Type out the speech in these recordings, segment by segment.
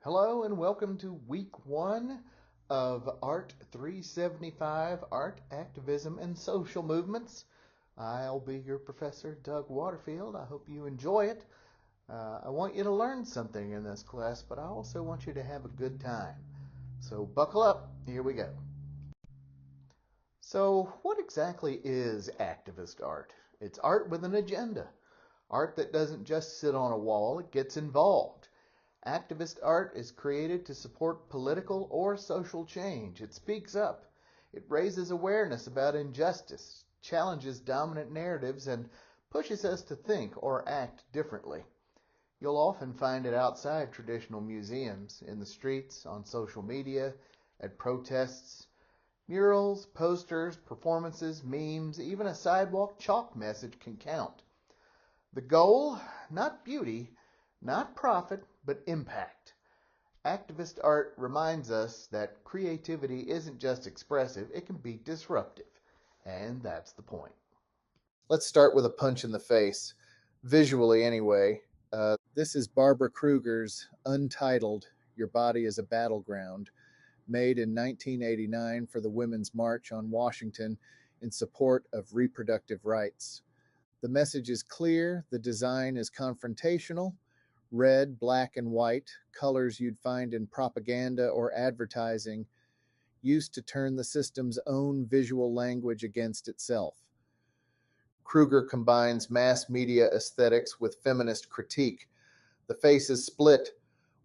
Hello and welcome to week one of Art 375 Art, Activism, and Social Movements. I'll be your professor, Doug Waterfield. I hope you enjoy it. I want you to learn something in this class, but I also want you to have a good time. So buckle up. Here we go. So, what exactly is activist art? It's art with an agenda. Art that doesn't just sit on a wall, it gets involved. Activist art is created to support political or social change. It speaks up. It raises awareness about injustice, challenges dominant narratives, and pushes us to think or act differently. You'll often find it outside traditional museums, in the streets, on social media, at protests. Murals, posters, performances, memes, even a sidewalk chalk message can count. The goal? Not beauty, not profit, but impact. Activist art reminds us that creativity isn't just expressive, it can be disruptive. And that's the point. Let's start with a punch in the face, visually anyway. This is Barbara Kruger's Untitled Your Body is a Battleground, made in 1989 for the Women's March on Washington in support of reproductive rights. The message is clear, the design is confrontational. Red, black, and white, colors you'd find in propaganda or advertising, used to turn the system's own visual language against itself. Kruger combines mass media aesthetics with feminist critique. The face is split,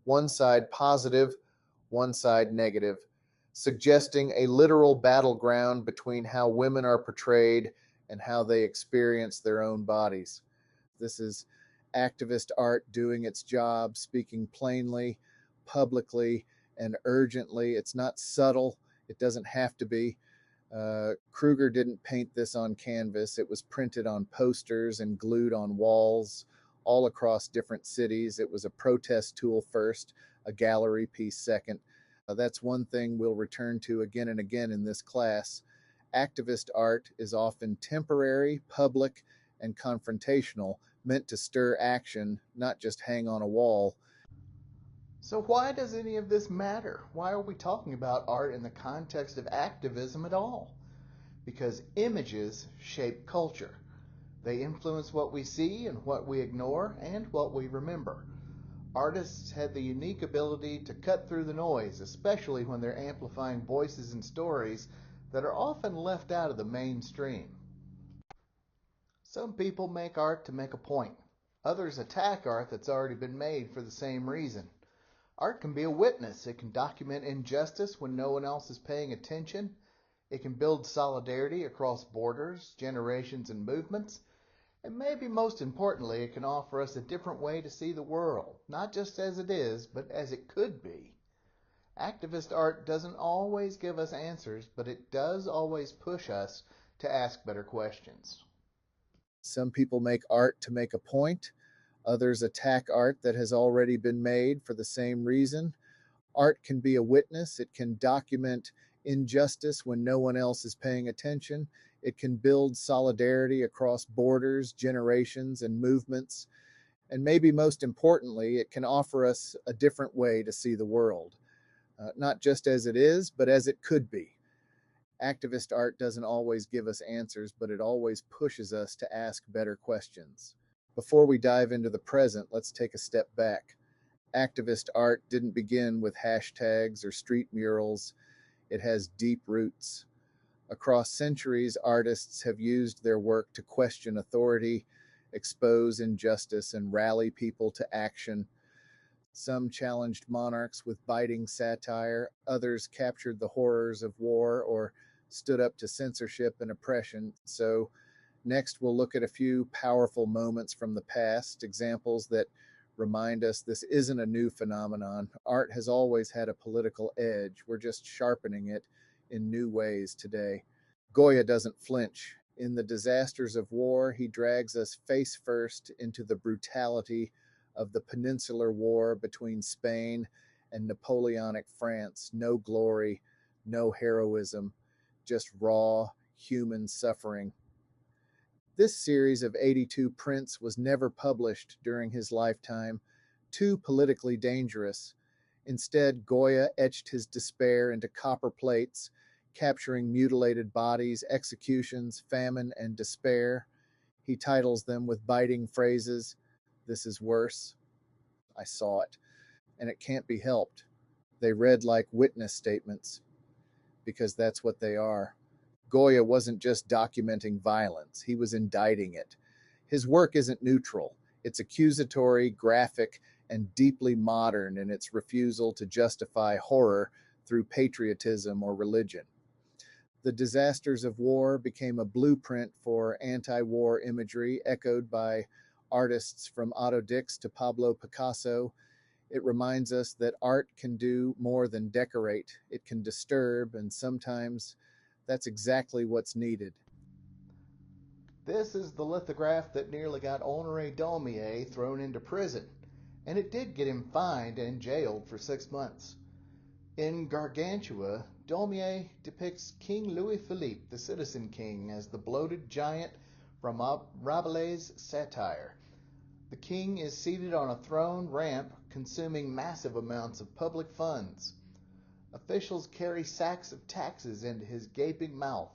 one side positive, one side negative, suggesting a literal battleground between how women are portrayed and how they experience their own bodies. This is activist art doing its job, speaking plainly, publicly, and urgently. It's not subtle, it doesn't have to be. Kruger didn't paint this on canvas. It was printed on posters and glued on walls all across different cities. It was a protest tool first, a gallery piece second. That's one thing we'll return to again and again in this class. Activist art is often temporary, public, and confrontational, meant to stir action, not just hang on a wall. So, why does any of this matter? Why are we talking about art in the context of activism at all? Because images shape culture. They influence what we see and what we ignore and what we remember. Artists had the unique ability to cut through the noise, especially when they're amplifying voices and stories that are often left out of the mainstream. Some people make art to make a point. Others attack art that's already been made for the same reason. Art can be a witness. It can document injustice when no one else is paying attention. It can build solidarity across borders, generations, and movements. And maybe most importantly, it can offer us a different way to see the world, not just as it is, but as it could be. Activist art doesn't always give us answers, but it does always push us to ask better questions. Some people make art to make a point. Others attack art that has already been made for the same reason. Art can be a witness. It can document injustice when no one else is paying attention. It can build solidarity across borders, generations, and movements. And maybe most importantly, it can offer us a different way to see the world, not just as it is, but as it could be. Activist art doesn't always give us answers, but it always pushes us to ask better questions. Before we dive into the present, let's take a step back. Activist art didn't begin with hashtags or street murals. It has deep roots. Across centuries, artists have used their work to question authority, expose injustice, and rally people to action. Some challenged monarchs with biting satire, others captured the horrors of war or stood up to censorship and oppression. So, next, we'll look at a few powerful moments from the past, examples that remind us this isn't a new phenomenon. Art has always had a political edge. We're just sharpening it in new ways today. Goya doesn't flinch. In the disasters of war, he drags us face first into the brutality of the Peninsular War between Spain and Napoleonic France. No glory, no heroism, just raw human suffering. This series of 82 prints was never published during his lifetime, too politically dangerous. Instead, Goya etched his despair into copper plates, capturing mutilated bodies, executions, famine, and despair. He titles them with biting phrases: "This is worse. I saw it. And it can't be helped." They read like witness statements, because that's what they are. Goya wasn't just documenting violence, he was indicting it. His work isn't neutral, it's accusatory, graphic, and deeply modern in its refusal to justify horror through patriotism or religion. The disasters of war became a blueprint for anti war imagery, echoed by artists from Otto Dix to Pablo Picasso. It reminds us that art can do more than decorate, it can disturb, and sometimes that's exactly what's needed. This is the lithograph that nearly got Honoré Daumier thrown into prison, and it did get him fined and jailed for 6 months. In Gargantua, Daumier depicts King Louis Philippe, the Citizen King, as the bloated giant from Rabelais' satire. The king is seated on a throne ramp, consuming massive amounts of public funds. Officials carry sacks of taxes into his gaping mouth,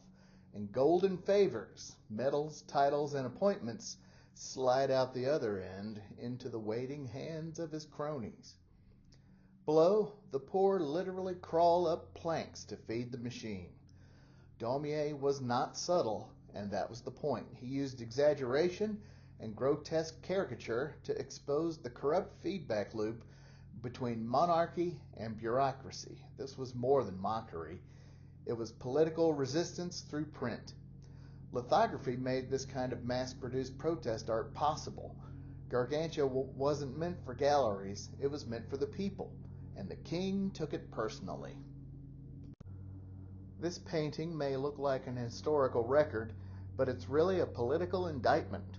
and golden favors, medals, titles, and appointments slide out the other end into the waiting hands of his cronies. Below, the poor literally crawl up planks to feed the machine. Daumier was not subtle, and that was the point. He used exaggeration and grotesque caricature to expose the corrupt feedback loop between monarchy and bureaucracy. This was more than mockery. It was political resistance through print. Lithography made this kind of mass-produced protest art possible. Gargantua wasn't meant for galleries, it was meant for the people, and the king took it personally. This painting may look like an historical record, but it's really a political indictment.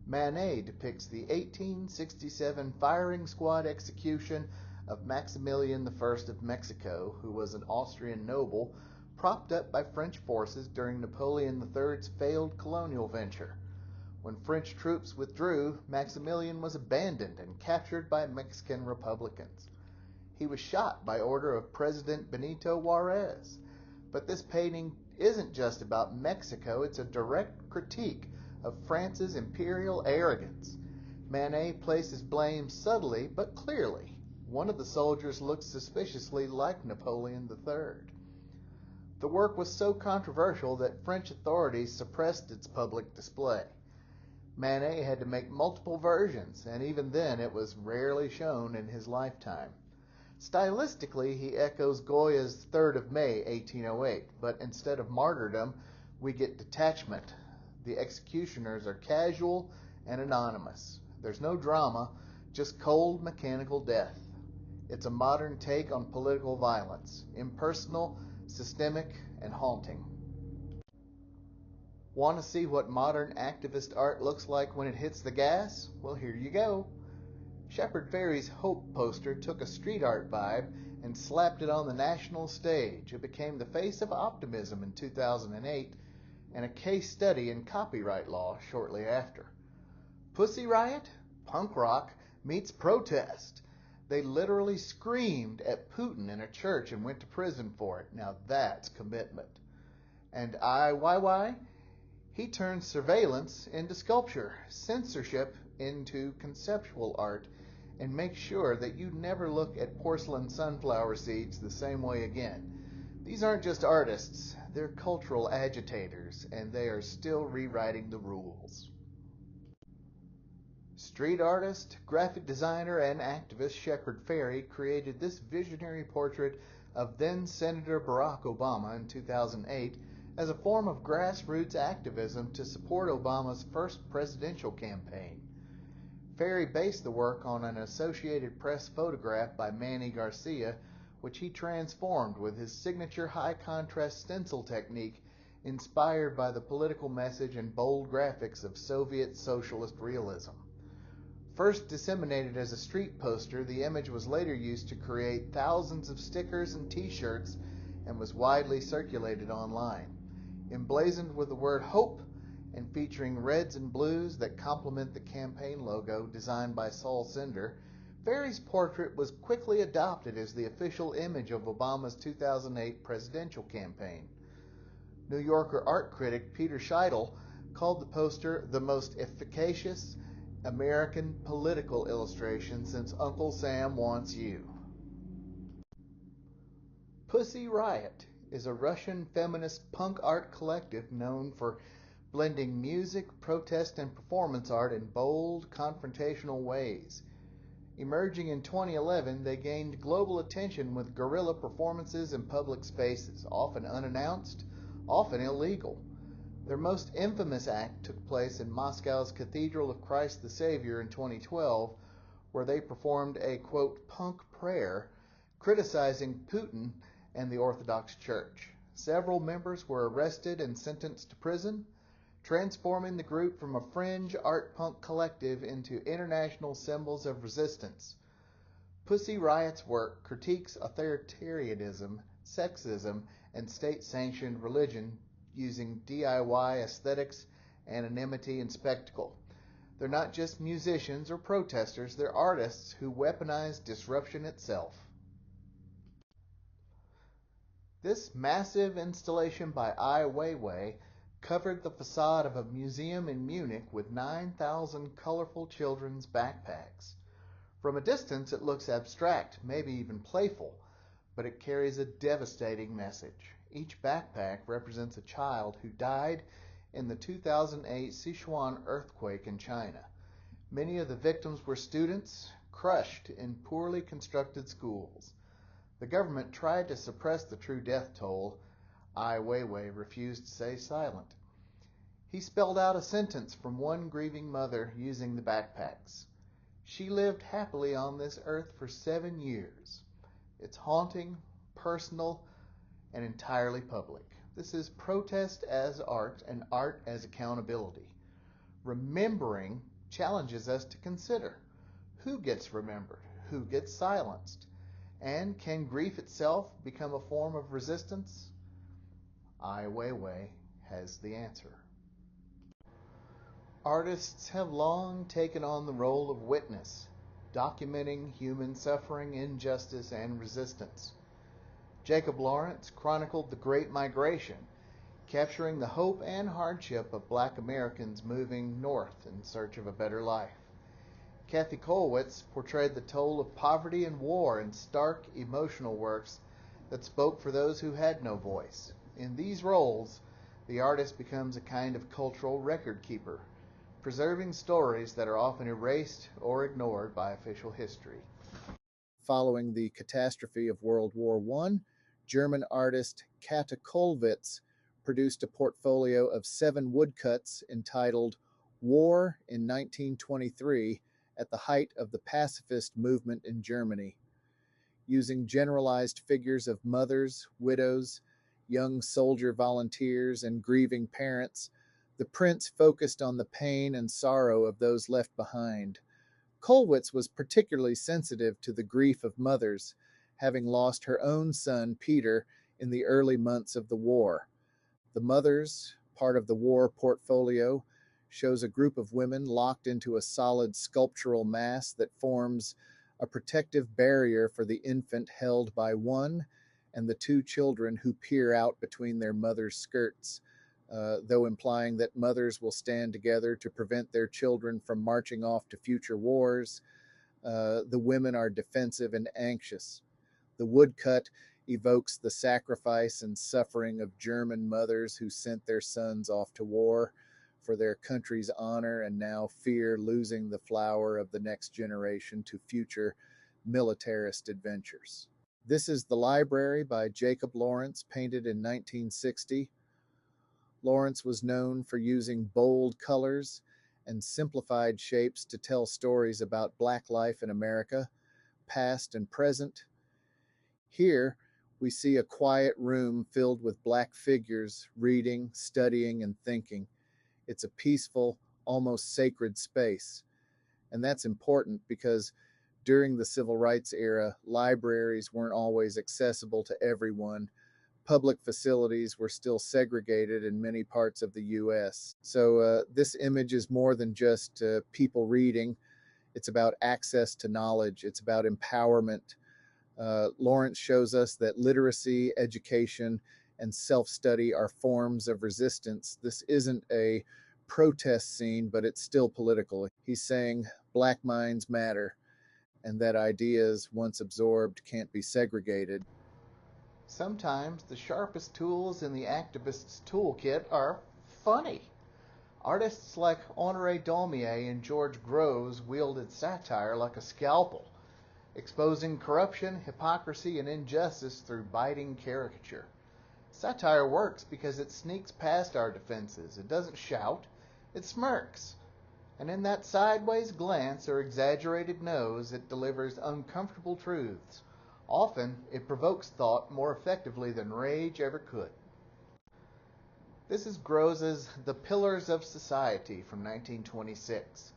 Manet depicts the 1867 firing squad execution of Maximilian I of Mexico, who was an Austrian noble propped up by French forces during Napoleon III's failed colonial venture. When French troops withdrew, Maximilian was abandoned and captured by Mexican Republicans. He was shot by order of President Benito Juarez. But this painting isn't just about Mexico, it's a direct critique of France's imperial arrogance. Manet places blame subtly but clearly. One of the soldiers looks suspiciously like Napoleon III. The work was so controversial that French authorities suppressed its public display. Manet had to make multiple versions, and even then it was rarely shown in his lifetime. Stylistically, he echoes Goya's 3rd of May, 1808, but instead of martyrdom, we get detachment. The executioners are casual and anonymous. There's no drama, just cold mechanical death. It's a modern take on political violence, impersonal, systemic, and haunting. Want to see what modern activist art looks like when it hits the gas? Well, here you go. Shepard Fairey's Hope poster took a street art vibe and slapped it on the national stage. It became the face of optimism in 2008 and a case study in copyright law shortly after. Pussy Riot? Punk rock meets protest. They literally screamed at Putin in a church and went to prison for it. Now that's commitment. And IYY? He turned surveillance into sculpture, censorship into conceptual art, and makes sure that you never look at porcelain sunflower seeds the same way again. These aren't just artists, they're cultural agitators, and they are still rewriting the rules. Street artist, graphic designer, and activist Shepard Fairey created this visionary portrait of then Senator Barack Obama in 2008 as a form of grassroots activism to support Obama's first presidential campaign. Fairey based the work on an Associated Press photograph by Manny Garcia, which he transformed with his signature high-contrast stencil technique inspired by the political message and bold graphics of Soviet socialist realism. First disseminated as a street poster, the image was later used to create thousands of stickers and t-shirts and was widely circulated online. Emblazoned with the word hope and featuring reds and blues that complement the campaign logo designed by Saul Cinder, Ferry's portrait was quickly adopted as the official image of Obama's 2008 presidential campaign. New Yorker art critic Peter Scheidel called the poster the most efficacious American political illustration since Uncle Sam Wants You. Pussy Riot is a Russian feminist punk art collective known for blending music, protest, and performance art in bold, confrontational ways. Emerging in 2011, they gained global attention with guerrilla performances in public spaces, often unannounced, often illegal. Their most infamous act took place in Moscow's Cathedral of Christ the Savior in 2012, where they performed a, quote, punk prayer criticizing Putin and the Orthodox Church. Several members were arrested and sentenced to prison, transforming the group from a fringe art punk collective into international symbols of resistance. Pussy Riot's work critiques authoritarianism, sexism, and state-sanctioned religion using DIY aesthetics, anonymity, and spectacle. They're not just musicians or protesters, they're artists who weaponize disruption itself. This massive installation by Ai Weiwei covered the facade of a museum in Munich with 9,000 colorful children's backpacks. From a distance, it looks abstract, maybe even playful, but it carries a devastating message. Each backpack represents a child who died in the 2008 Sichuan earthquake in China. Many of the victims were students crushed in poorly constructed schools. The government tried to suppress the true death toll. Ai Weiwei refused to stay silent. He spelled out a sentence from one grieving mother using the backpacks. She lived happily on this earth for 7 years. It's haunting, personal, and entirely public. This is protest as art and art as accountability. Remembering challenges us to consider who gets remembered, who gets silenced, and can grief itself become a form of resistance? Ai Weiwei has the answer. Artists have long taken on the role of witness, documenting human suffering, injustice, and resistance. Jacob Lawrence chronicled the Great Migration, capturing the hope and hardship of black Americans moving north in search of a better life. Kathy Kollwitz portrayed the toll of poverty and war in stark, emotional works that spoke for those who had no voice. In these roles, the artist becomes a kind of cultural record keeper, preserving stories that are often erased or ignored by official history. Following the catastrophe of World War I, German artist Kata Kollwitz produced a portfolio of 7 woodcuts entitled War in 1923 at the height of the pacifist movement in Germany. Using generalized figures of mothers, widows, young soldier volunteers, and grieving parents, the prints focused on the pain and sorrow of those left behind. Kollwitz was particularly sensitive to the grief of mothers, having lost her own son, Peter, in the early months of the war. The Mothers, part of the war portfolio, shows a group of women locked into a solid sculptural mass that forms a protective barrier for the infant held by one and the 2 children who peer out between their mother's skirts, though implying that mothers will stand together to prevent their children from marching off to future wars. The women are defensive and anxious. The woodcut evokes the sacrifice and suffering of German mothers who sent their sons off to war for their country's honor and now fear losing the flower of the next generation to future militarist adventures. This is The Library by Jacob Lawrence, painted in 1960. Lawrence was known for using bold colors and simplified shapes to tell stories about Black life in America, past and present. Here, we see a quiet room filled with Black figures reading, studying, and thinking. It's a peaceful, almost sacred space. And that's important because during the Civil Rights era, libraries weren't always accessible to everyone. Public facilities were still segregated in many parts of the U.S. So this image is more than just people reading. It's about access to knowledge. It's about empowerment. Lawrence shows us that literacy, education, and self study are forms of resistance. This isn't a protest scene, but it's still political. He's saying black minds matter and that ideas, once absorbed, can't be segregated. Sometimes the sharpest tools in the activist's toolkit are funny. Artists like Honoré Daumier and George Groves wielded satire like a scalpel, exposing corruption, hypocrisy, and injustice through biting caricature. Satire works because it sneaks past our defenses. It doesn't shout, it smirks. And in that sideways glance or exaggerated nose, it delivers uncomfortable truths. Often, it provokes thought more effectively than rage ever could. This is Groz's The Pillars of Society from 1926.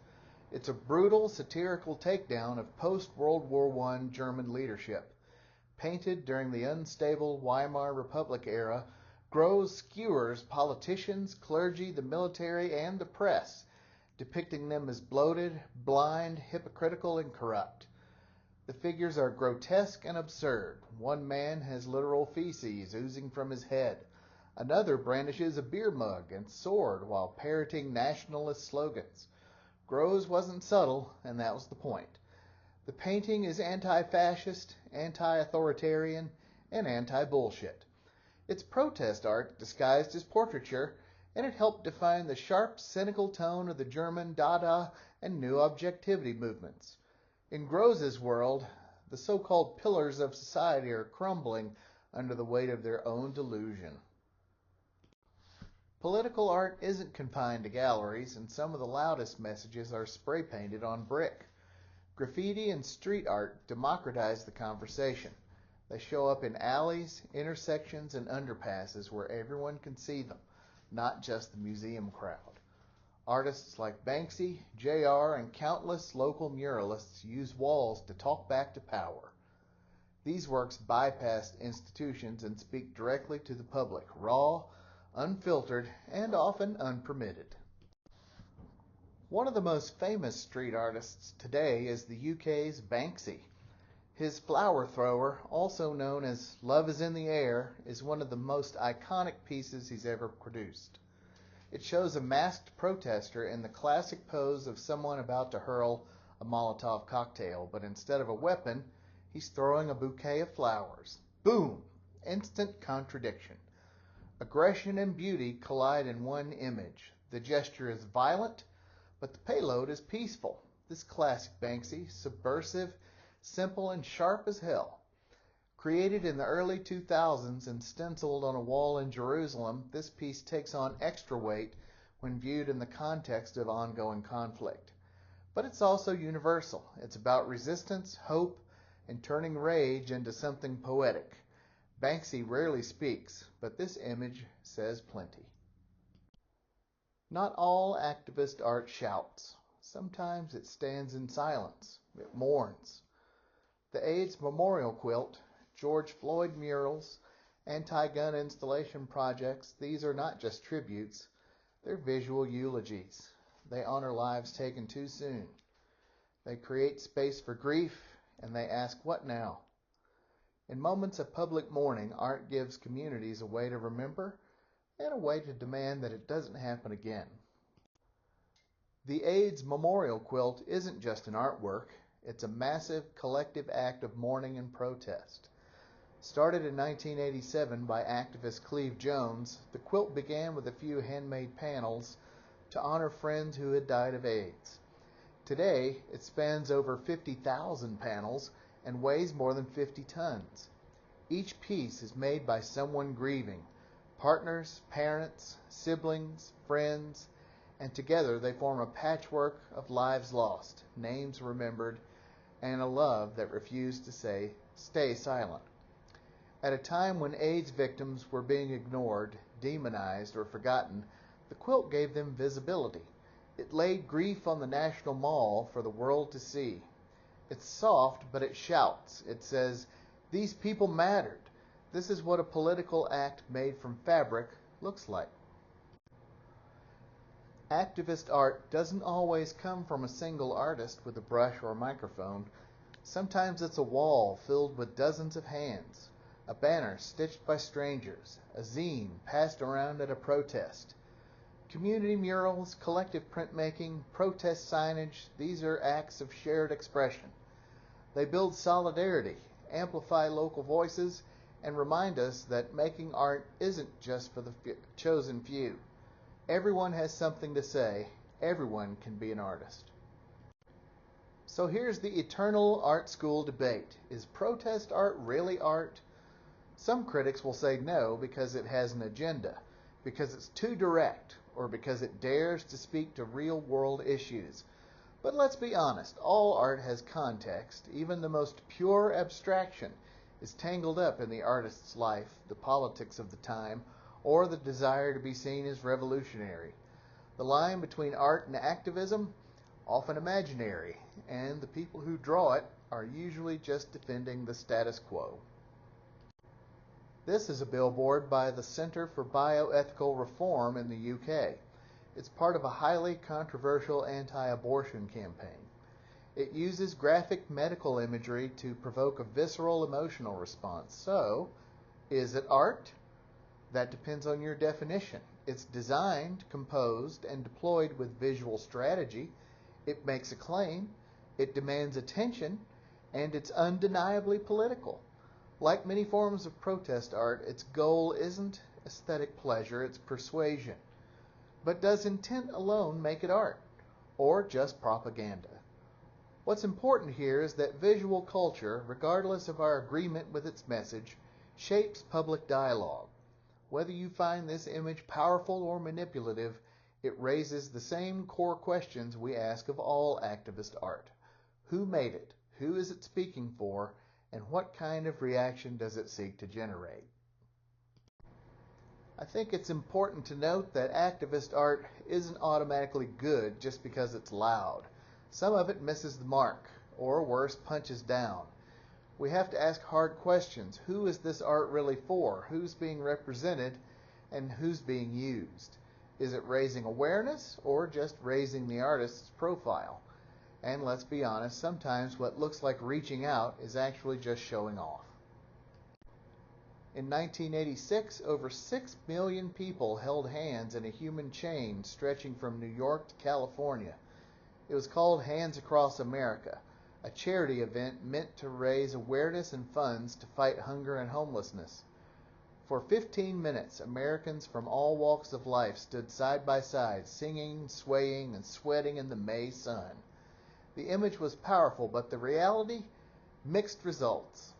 It's a brutal, satirical takedown of post-World War I German leadership. Painted during the unstable Weimar Republic era, Groz skewers politicians, clergy, the military, and the press, depicting them as bloated, blind, hypocritical, and corrupt. The figures are grotesque and absurd. One man has literal feces oozing from his head. Another brandishes a beer mug and sword while parroting nationalist slogans. Groz wasn't subtle, and that was the point. The painting is anti-fascist, anti-authoritarian, and anti-bullshit. It's protest art disguised as portraiture, and it helped define the sharp, cynical tone of the German Dada and New Objectivity movements. In Groz's world, the so-called pillars of society are crumbling under the weight of their own delusion. Political art isn't confined to galleries, and some of the loudest messages are spray-painted on brick. Graffiti and street art democratize the conversation. They show up in alleys, intersections, and underpasses where everyone can see them, not just the museum crowd. Artists like Banksy, JR, and countless local muralists use walls to talk back to power. These works bypass institutions and speak directly to the public, raw, unfiltered, and often unpermitted. One of the most famous street artists today is the UK's Banksy. His flower thrower, also known as Love is in the Air, is one of the most iconic pieces he's ever produced. It shows a masked protester in the classic pose of someone about to hurl a Molotov cocktail, but instead of a weapon, he's throwing a bouquet of flowers. Boom! Instant contradiction. Aggression and beauty collide in one image. The gesture is violent, but the payload is peaceful. This classic Banksy, subversive, simple, and sharp as hell. Created in the early 2000s and stenciled on a wall in Jerusalem, this piece takes on extra weight when viewed in the context of ongoing conflict. But it's also universal. It's about resistance, hope, and turning rage into something poetic. Banksy rarely speaks, but this image says plenty. Not all activist art shouts. Sometimes it stands in silence. It mourns. The AIDS memorial quilt, George Floyd murals, anti-gun installation projects, these are not just tributes, they're visual eulogies. They honor lives taken too soon. They create space for grief, and they ask, what now? In moments of public mourning, art gives communities a way to remember and a way to demand that it doesn't happen again. The AIDS memorial quilt isn't just an artwork, it's a massive collective act of mourning and protest. Started in 1987 by activist Cleve Jones, the quilt began with a few handmade panels to honor friends who had died of AIDS. Today, it spans over 50,000 panels and weighs more than 50 tons. Each piece is made by someone grieving, partners, parents, siblings, friends, and together they form a patchwork of lives lost, names remembered, and a love that refused to stay silent. At a time when AIDS victims were being ignored, demonized, or forgotten, the quilt gave them visibility. It laid grief on the National Mall for the world to see. It's soft, but it shouts. It says, "These people mattered." This is what a political act made from fabric looks like. Activist art doesn't always come from a single artist with a brush or a microphone. Sometimes it's a wall filled with dozens of hands, a banner stitched by strangers, a zine passed around at a protest. Community murals, collective printmaking, protest signage, these are acts of shared expression. They build solidarity, amplify local voices, and remind us that making art isn't just for the chosen few. Everyone has something to say. Everyone can be an artist. So here's the eternal art school debate. Is protest art really art? Some critics will say no because it has an agenda, because it's too direct, or because it dares to speak to real world issues. But let's be honest, all art has context. Even the most pure abstraction is tangled up in the artist's life, the politics of the time, or the desire to be seen as revolutionary. The line between art and activism, often imaginary, and the people who draw it are usually just defending the status quo. This is a billboard by the Center for Bioethical Reform in the UK. It's part of a highly controversial anti-abortion campaign. It uses graphic medical imagery to provoke a visceral emotional response. So, is it art? That depends on your definition. It's designed, composed, and deployed with visual strategy. It makes a claim, it demands attention, and it's undeniably political. Like many forms of protest art, its goal isn't aesthetic pleasure, it's persuasion. But does intent alone make it art, or just propaganda? What's important here is that visual culture, regardless of our agreement with its message, shapes public dialogue. Whether you find this image powerful or manipulative, it raises the same core questions we ask of all activist art. Who made it? Who is it speaking for? And what kind of reaction does it seek to generate? I think it's important to note that activist art isn't automatically good just because it's loud. Some of it misses the mark, or worse, punches down. We have to ask hard questions. Who is this art really for? Who's being represented? And who's being used? Is it raising awareness or just raising the artist's profile? And let's be honest, sometimes what looks like reaching out is actually just showing off. In 1986, over 6 million people held hands in a human chain stretching from New York to California. It was called Hands Across America, a charity event meant to raise awareness and funds to fight hunger and homelessness. For 15 minutes, Americans from all walks of life stood side by side, singing, swaying, and sweating in the May sun. The image was powerful, but the reality? Mixed results.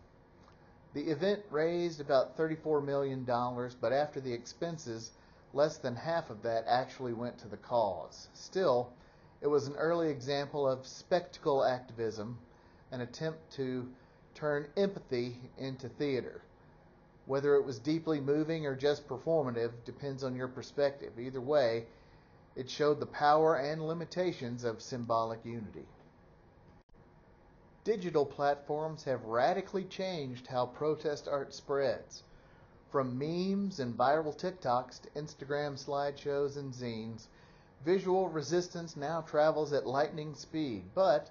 The event raised about $34 million, but after the expenses, less than half of that actually went to the cause. Still, it was an early example of spectacle activism, an attempt to turn empathy into theater. Whether it was deeply moving or just performative depends on your perspective. Either way, it showed the power and limitations of symbolic unity. Digital platforms have radically changed how protest art spreads. From memes and viral TikToks to Instagram slideshows and zines, visual resistance now travels at lightning speed. But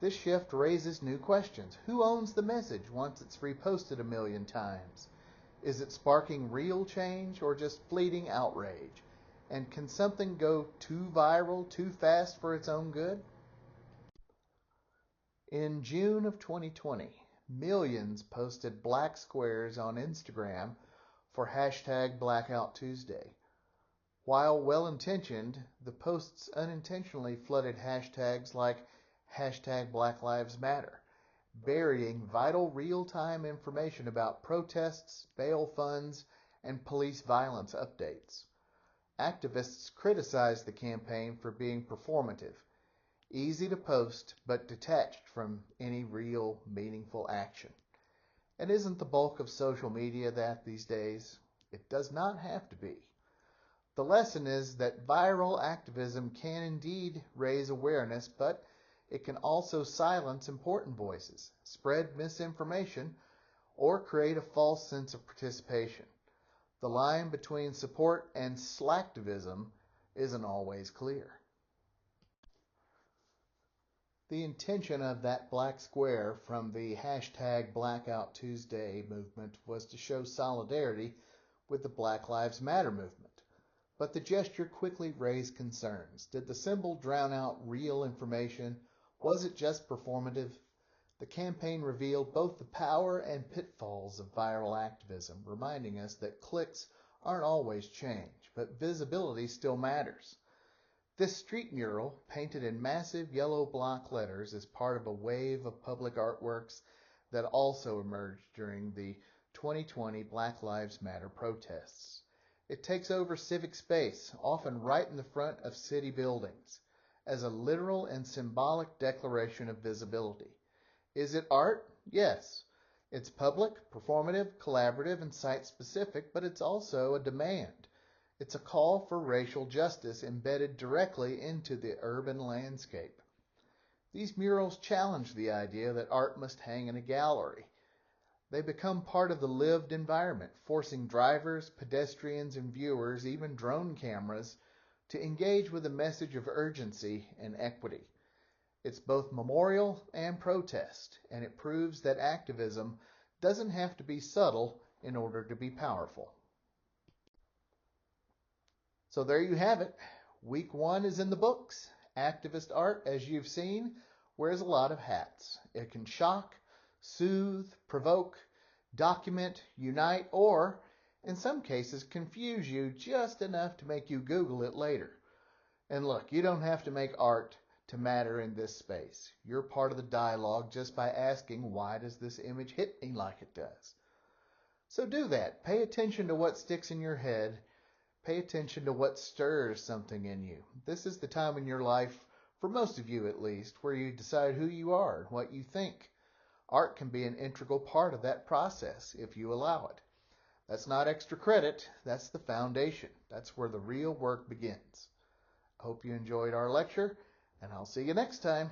this shift raises new questions. Who owns the message once it's reposted a million times? Is it sparking real change or just fleeting outrage? And can something go too viral, too fast for its own good? In June of 2020, millions posted black squares on Instagram for hashtag Blackout Tuesday. While well-intentioned, the posts unintentionally flooded hashtags like hashtag Black Lives Matter, burying vital real-time information about protests, bail funds, and police violence updates. Activists criticized the campaign for being performative, easy to post, but detached from any real, meaningful action. And isn't the bulk of social media that these days? It does not have to be. The lesson is that viral activism can indeed raise awareness, but it can also silence important voices, spread misinformation, or create a false sense of participation. The line between support and slacktivism isn't always clear. The intention of that black square from the hashtag Blackout Tuesday movement was to show solidarity with the Black Lives Matter movement. But the gesture quickly raised concerns. Did the symbol drown out real information? Was it just performative? The campaign revealed both the power and pitfalls of viral activism, reminding us that clicks aren't always change, but visibility still matters. This street mural, painted in massive yellow block letters, is part of a wave of public artworks that also emerged during the 2020 Black Lives Matter protests. It takes over civic space, often right in the front of city buildings, as a literal and symbolic declaration of visibility. Is it art? Yes. It's public, performative, collaborative, and site-specific, but it's also a demand. It's a call for racial justice embedded directly into the urban landscape. These murals challenge the idea that art must hang in a gallery. They become part of the lived environment, forcing drivers, pedestrians, and viewers, even drone cameras, to engage with a message of urgency and equity. It's both memorial and protest, and it proves that activism doesn't have to be subtle in order to be powerful. So there you have it. Week 1 is in the books. Activist art, as you've seen, wears a lot of hats. It can shock, soothe, provoke, document, unite, or, in some cases, confuse you just enough to make you Google it later. And look, you don't have to make art to matter in this space. You're part of the dialogue just by asking, why does this image hit me like it does? So do that. Pay attention to what sticks in your head. Pay attention to what stirs something in you. This is the time in your life, for most of you at least, where you decide who you are and what you think. Art can be an integral part of that process if you allow it. That's not extra credit, that's the foundation. That's where the real work begins. I hope you enjoyed our lecture, and I'll see you next time.